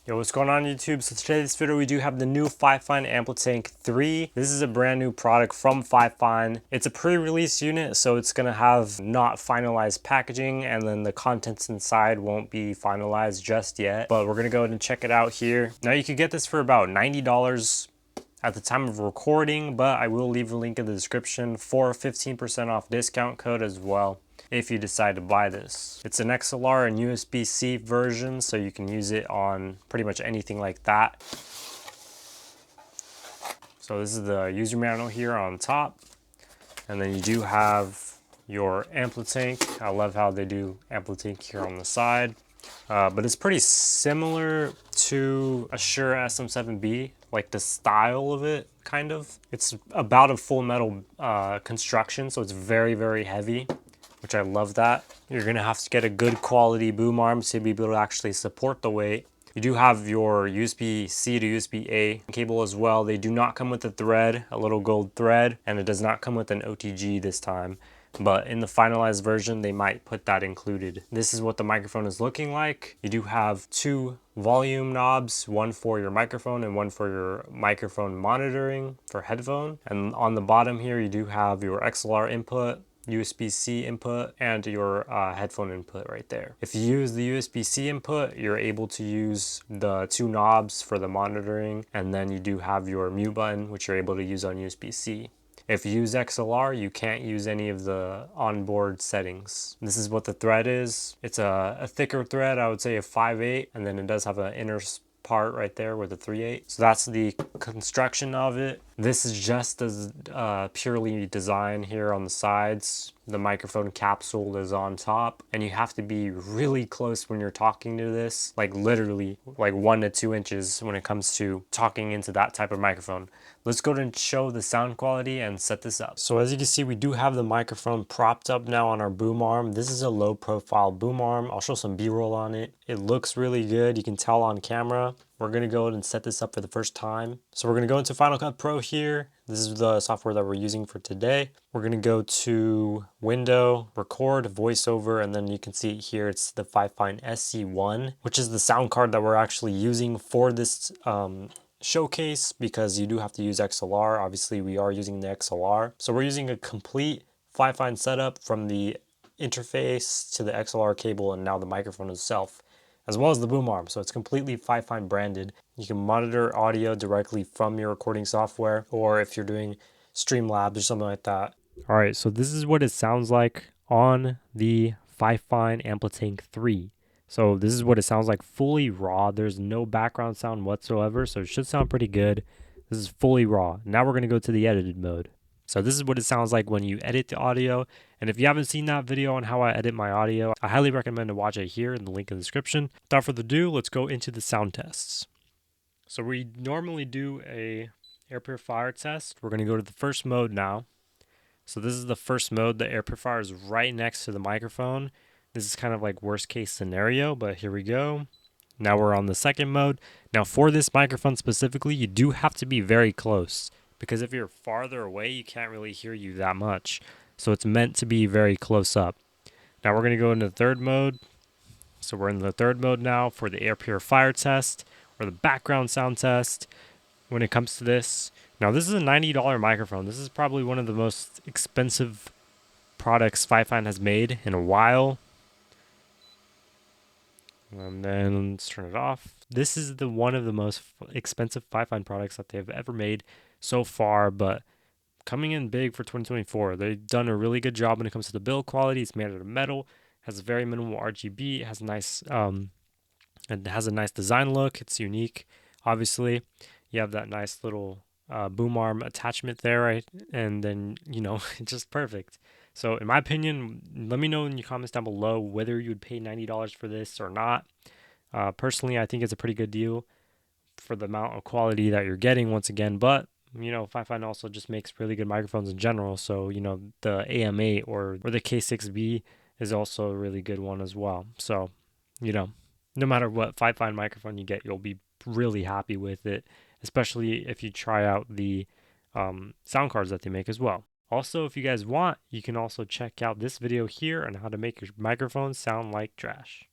Yo, what's going on YouTube? So today in this video we do have the new Fifine Amplitank 3. This is a brand new product from Fifine. It's a pre-release unit, so it's gonna have not finalized packaging, and then the contents inside won't be finalized just yet. But we're gonna go ahead and check it out here. Now you can get this for about $90 at the time of recording, but I will leave a link in the description for a 15% off discount code as well if you decide to buy this. It's an XLR and USB-C version, so you can use it on pretty much anything like that. So this is the user manual here on top, and then you do have your Amplitank. I love how they do Amplitank here on the side, but it's pretty similar to a Shure SM7B, like the style of it, kind of. It's about a full metal construction, so it's very, very heavy, which I love that. You're gonna have to get a good quality boom arm to be able to actually support the weight. You do have your USB-C to USB-A cable as well. They do not come with a thread, a little gold thread, and it does not come with an OTG this time. But in the finalized version, they might put that included. This is what the microphone is looking like. You do have two volume knobs, one for your microphone and one for your microphone monitoring for headphone. And on the bottom here, you do have your XLR input, USB-C input, and your headphone input right there. If you use the USB-C input, you're able to use the two knobs for the monitoring, and then you do have your mute button, which you're able to use on USB-C. If you use XLR, you can't use any of the onboard settings. This is what the thread is. It's a thicker thread, I would say a 5/8, and then it does have an inner part right there with the 3/8. So that's the construction of it. This is just as purely design here on the sides. The microphone capsule is on top, and you have to be really close when you're talking to this, like literally like 1 to 2 inches when it comes to talking into that type of microphone. Let's go and show the sound quality and set this up. So as you can see, we do have the microphone propped up now on our boom arm. This is a low profile boom arm. I'll show some B-roll on it. It looks really good. You can tell on camera. We're gonna go ahead and set this up for the first time. So we're gonna go into Final Cut Pro here. This is the software that we're using for today. We're gonna go to Window, Record, VoiceOver, and then you can see here it's the Fifine SC1, which is the sound card that we're actually using for this showcase, because you do have to use XLR. Obviously, we are using the XLR. So we're using a complete Fifine setup from the interface to the XLR cable and now the microphone itself, as well as the boom arm. So it's completely Fifine branded. You can monitor audio directly from your recording software, or if you're doing Streamlabs or something like that. All right, so this is what it sounds like on the Fifine Amplitank 3. So this is what it sounds like fully raw. There's no background sound whatsoever, so it should sound pretty good. This is fully raw. Now we're gonna go to the edited mode. So this is what it sounds like when you edit the audio. And if you haven't seen that video on how I edit my audio, I highly recommend to watch it here in the link in the description. Without further ado, let's go into the sound tests. So we normally do a air purifier test. We're gonna go to the first mode now. So this is the first mode. The air purifier is right next to the microphone. This is kind of like worst case scenario, but here we go. Now we're on the second mode. Now for this microphone specifically, you do have to be very close, because if you're farther away, you can't really hear you that much. So it's meant to be very close up. Now we're gonna go into the third mode. So we're in the third mode now for the air purifier test, or the background sound test when it comes to this. Now this is a $90 microphone. This is probably one of the most expensive products Fifine has made in a while. And then let's turn it off. This is one of the most expensive Fifine products that they've ever made so far, but coming in big for 2024. They've done a really good job when it comes to the build quality. It's made out of metal, has very minimal RGB, it has a nice design look. It's unique. Obviously, you have that nice little boom arm attachment there, right? And then, you know, it's just perfect. So in my opinion, let me know in your comments down below whether you would pay $90 for this or not. Personally, I think it's a pretty good deal for the amount of quality that you're getting once again. But, you know, Fifine also just makes really good microphones in general. So, you know, the AM8 or the K6B is also a really good one as well. So, you know, no matter what Fifine microphone you get, you'll be really happy with it, especially if you try out the sound cards that they make as well. Also, if you guys want, you can also check out this video here on how to make your microphone sound like trash.